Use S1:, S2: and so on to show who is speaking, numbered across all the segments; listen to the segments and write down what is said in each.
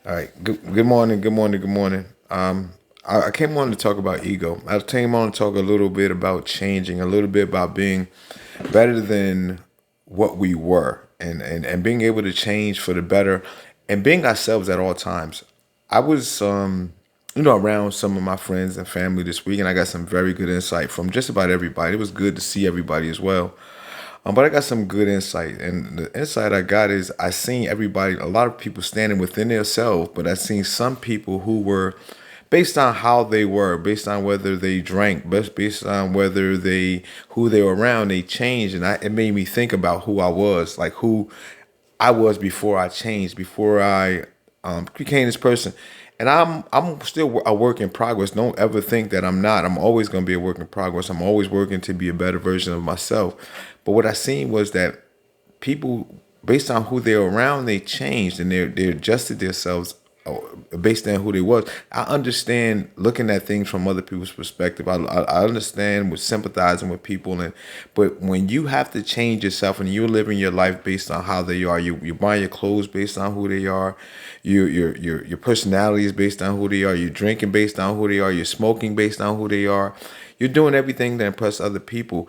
S1: All right. Good morning. Good morning. Good morning. I came on to talk about ego. I came on to talk a little bit about changing, a little bit about being better than what we were, and being able to change for the better, and being ourselves at all times. I was, around some of my friends and family this week, and I got some very good insight from just about everybody. It was good to see everybody as well. But I got some good insight, and the insight I got is I seen everybody, a lot of people standing within themselves, but I seen some people who were based on how they were, based on whether they drank, based on whether they who they were around, they changed, and it made me think about who I was, like who I was before I changed, before I became this person. And I'm still a work in progress. Don't ever think that I'm not. I'm always going to be a work in progress. I'm always working to be a better version of myself. But what I seen was that people, based on who they're around, they changed and they adjusted themselves based on who they was. I understand looking at things from other people's perspective. I understand with sympathizing with people, but when you have to change yourself and you're living your life based on how they are, you buy your clothes based on who they are, your personality is based on who they are, you're drinking based on who they are, you're smoking based on who they are, you're doing everything to impress other people.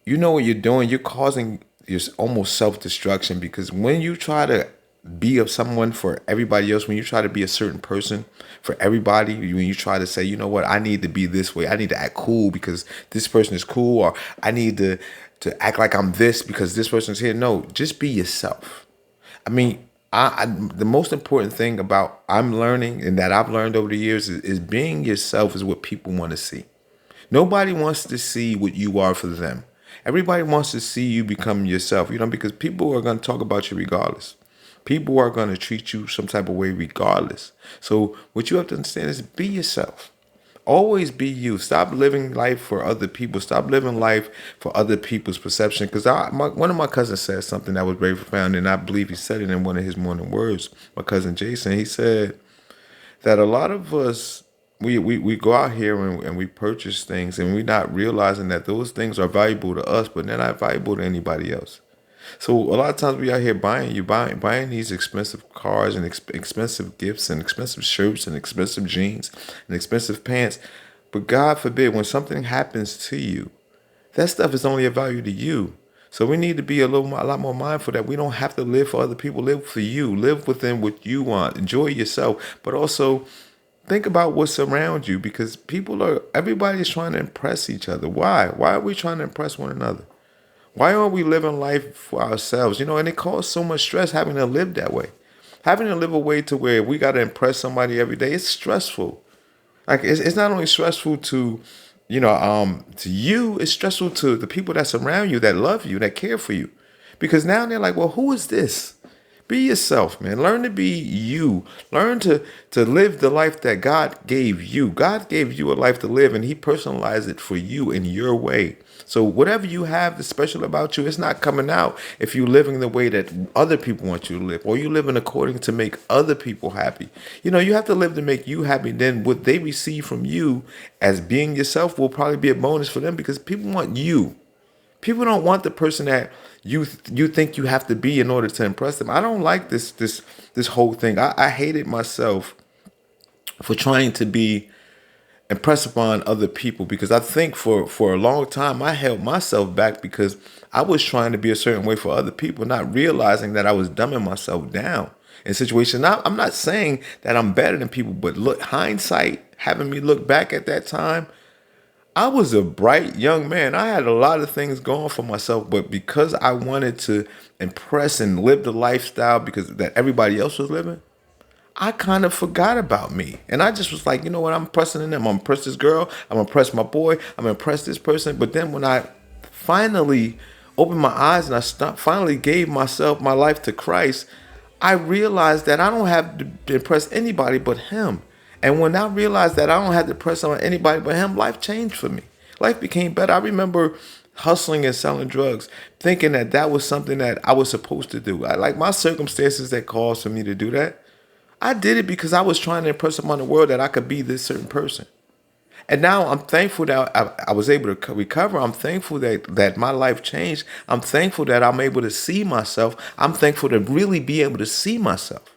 S1: You know what you're doing? You're causing your almost self-destruction, because when you try to be of someone for everybody else, when you try to be a certain person for everybody, when you try to say, you know what, I need to be this way, I need to act cool because this person is cool, or I need to act like I'm this because this person's here. No, just be yourself. I mean, the most important thing about I'm learning and that I've learned over the years is being yourself is what people want to see. Nobody wants to see what you are for them. Everybody wants to see you become yourself, because people are going to talk about you regardless. People are going to treat you some type of way regardless. So what you have to understand is be yourself. Always be you. Stop living life for other people. Stop living life for other people's perception. Because one of my cousins said something that was very profound, and I believe he said it in one of his morning words. My cousin Jason, he said that a lot of us we go out here and we purchase things, and we're not realizing that those things are valuable to us, but they're not valuable to anybody else. So a lot of times we out here buying these expensive cars and expensive gifts and expensive shirts and expensive jeans and expensive pants. But God forbid, when something happens to you, that stuff is only of value to you. So we need to be a lot more mindful that we don't have to live for other people. Live for you. Live within what you want. Enjoy yourself, but also think about what's around you, because everybody's trying to impress each other. Why? Why are we trying to impress one another? Why aren't we living life for ourselves? And it causes so much stress having to live that way. Having to live a way to where we got to impress somebody every day, it's stressful. Like it's not only stressful to you, it's stressful to the people that surround you, that love you, that care for you. Because now they're like, well, who is this? Be yourself, man. Learn to be you. Learn to live the life that God gave you. God gave you a life to live, and He personalized it for you in your way. So whatever you have that's special about you, it's not coming out if you're living the way that other people want you to live, or you're living according to make other people happy. You have to live to make you happy. Then what they receive from you as being yourself will probably be a bonus for them, because people want you. People don't want the person that you think you have to be in order to impress them. I don't like this whole thing. I hate it myself for trying to be impress upon other people, because I think for a long time I held myself back because I was trying to be a certain way for other people, not realizing that I was dumbing myself down in situations. Now, I'm not saying that I'm better than people, but look, hindsight having me look back at that time, I was a bright young man. I had a lot of things going for myself, but because I wanted to impress and live the lifestyle because that everybody else was living, I kind of forgot about me. And I just was like, you know what? I'm pressing in them. I'm gonna impress this girl. I'm gonna impress my boy. I'm gonna impress this person. But then when I finally opened my eyes and finally gave myself, my life to Christ, I realized that I don't have to impress anybody but Him. And when I realized that I don't have to impress on anybody but Him, life changed for me. Life became better. I remember hustling and selling drugs, thinking that that was something that I was supposed to do. Like my circumstances that caused for me to do that, I did it because I was trying to impress upon the world that I could be this certain person. And now I'm thankful that I was able to recover. I'm thankful that my life changed. I'm thankful that I'm able to see myself. I'm thankful to really be able to see myself.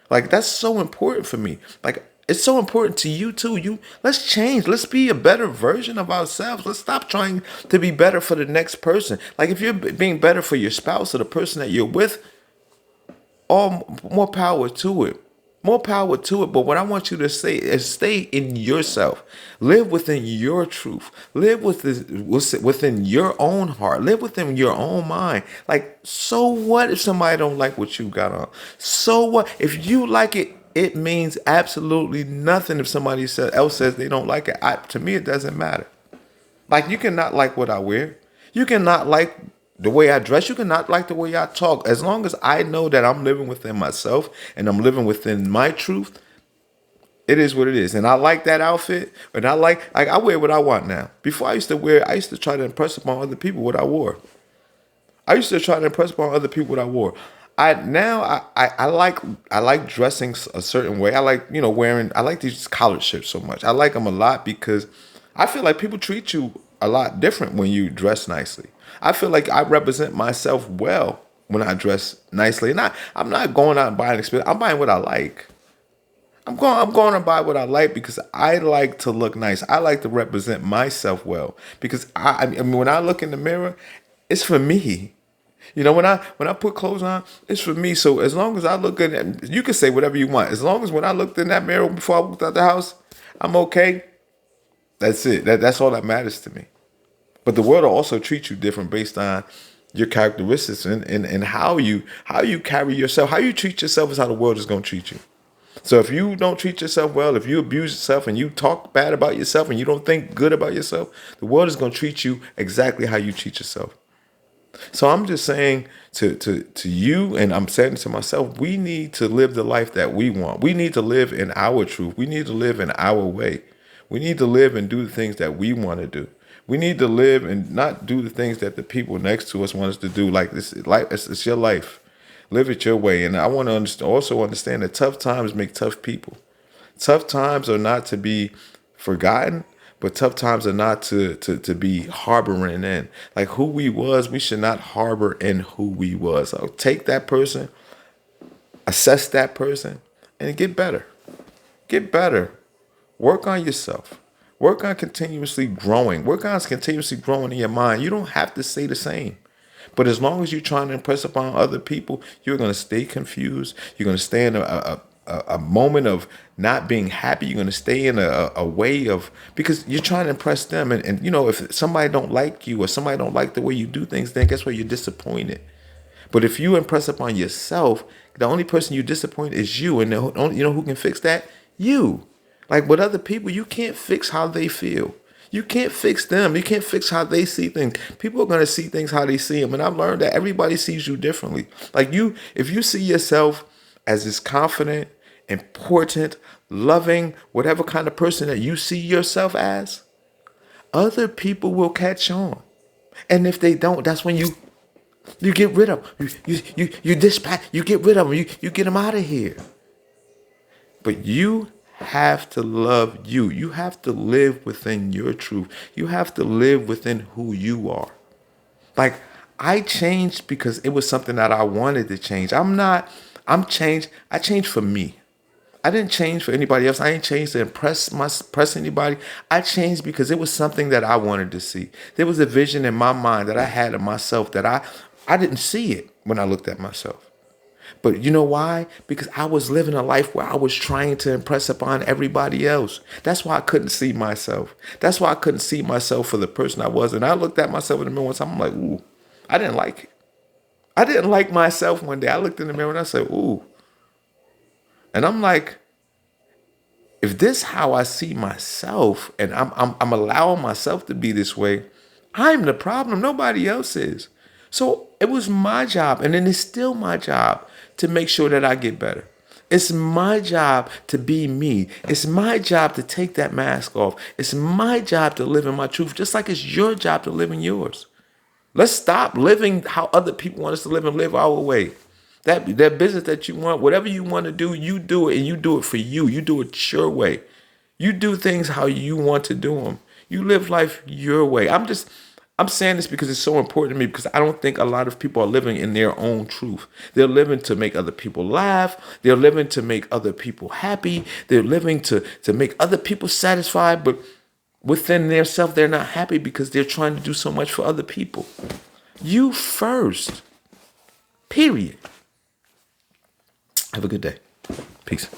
S1: Like that's so important for me. Like it's so important to you too. Let's change. Let's be a better version of ourselves. Let's stop trying to be better for the next person. Like if you're being better for your spouse or the person that you're with, all more power to it. More power to it. But what I want you to say is stay in yourself. Live within your truth. Live within your own heart. Live within your own mind. Like, so what if somebody don't like what you got on? So what? If you like it, it means absolutely nothing if else says they don't like it. To me, it doesn't matter. Like you cannot like what I wear. You cannot like the way I dress. You cannot like the way I talk. As long as I know that I'm living within myself and I'm living within my truth, it is what it is. And I like that outfit. And like I wear what I want now. Before I used to try to impress upon other people what I wore. I used to try to impress upon other people what I wore. I like dressing a certain way. I like, wearing, I like these collared shirts so much. I like them a lot because I feel like people treat you a lot different when you dress nicely. I feel like I represent myself well when I dress nicely. And I'm not going out and buying expensive. I'm buying what I like. I'm going to buy what I like because I like to look nice. I like to represent myself well because I mean when I look in the mirror, it's for me. When I put clothes on, it's for me. So as long as I look good, and you can say whatever you want. As long as when I looked in that mirror before I walked out the house, I'm okay. That's it. That's all that matters to me. But the world will also treat you different based on your characteristics and how you carry yourself. How you treat yourself is how the world is going to treat you. So if you don't treat yourself well, if you abuse yourself and you talk bad about yourself and you don't think good about yourself, the world is going to treat you exactly how you treat yourself. So I'm just saying to you, and I'm saying to myself, we need to live the life that we want. We need to live in our truth. We need to live in our way. We need to live and do the things that we want to do. We need to live and not do the things that the people next to us want us to do. Like this life, it's your life. Live it your way. And I want to also understand that tough times make tough people. Tough times are not to be forgotten, but tough times are not to be harboring in. Like who we was, we should not harbor in who we was. So take that person, assess that person, and get better. Get better. Work on yourself. Work on continuously growing. Work on continuously growing in your mind. You don't have to stay the same. But as long as you're trying to impress upon other people, you're going to stay confused. You're going to stay in a moment of not being happy. You're going to stay in a way of, because you're trying to impress them. And if somebody don't like you or somebody don't like the way you do things, then guess what? You're disappointed. But if you impress upon yourself, the only person you disappoint is you. And who can fix that? You. Like with other people, you can't fix how they feel. You can't fix them. You can't fix how they see things. People are going to see things how they see them. And I've learned that everybody sees you differently. Like if you see yourself as this confident, important, loving, whatever kind of person that you see yourself as, other people will catch on. And if they don't, that's when you get rid of them. You dispatch, you get rid of them. You get them out of here. But you have to love you. You have to live within your truth. You have to live within who you are. Like I changed because it was something that I wanted to change. I'm changed. I changed for me. I didn't change for anybody else. I ain't changed to impress anybody. I changed because it was something that I wanted to see. There was a vision in my mind that I had of myself that I didn't see it when I looked at myself. But you know why? Because I was living a life where I was trying to impress upon everybody else. That's why I couldn't see myself. That's why I couldn't see myself for the person I was. And I looked at myself in the mirror one time. I'm like, ooh, I didn't like it. I didn't like myself one day. I looked in the mirror and I said, ooh. And I'm like, if this how I see myself and I'm allowing myself to be this way, I'm the problem. Nobody else is. So it was my job, and then it's still my job to make sure that I get better. It's my job to be me. It's my job to take that mask off. It's my job to live in my truth, just like it's your job to live in yours. Let's stop living how other people want us to live and live our way. That business that you want, whatever you want to do, you do it, and you do it for you. You do it your way. You do things how you want to do them. You live life your way. I'm saying this because it's so important to me, because I don't think a lot of people are living in their own truth. They're living to make other people laugh. They're living to make other people happy. They're living to make other people satisfied, but within their self, they're not happy because they're trying to do so much for other people. You first. Period. Have a good day. Peace.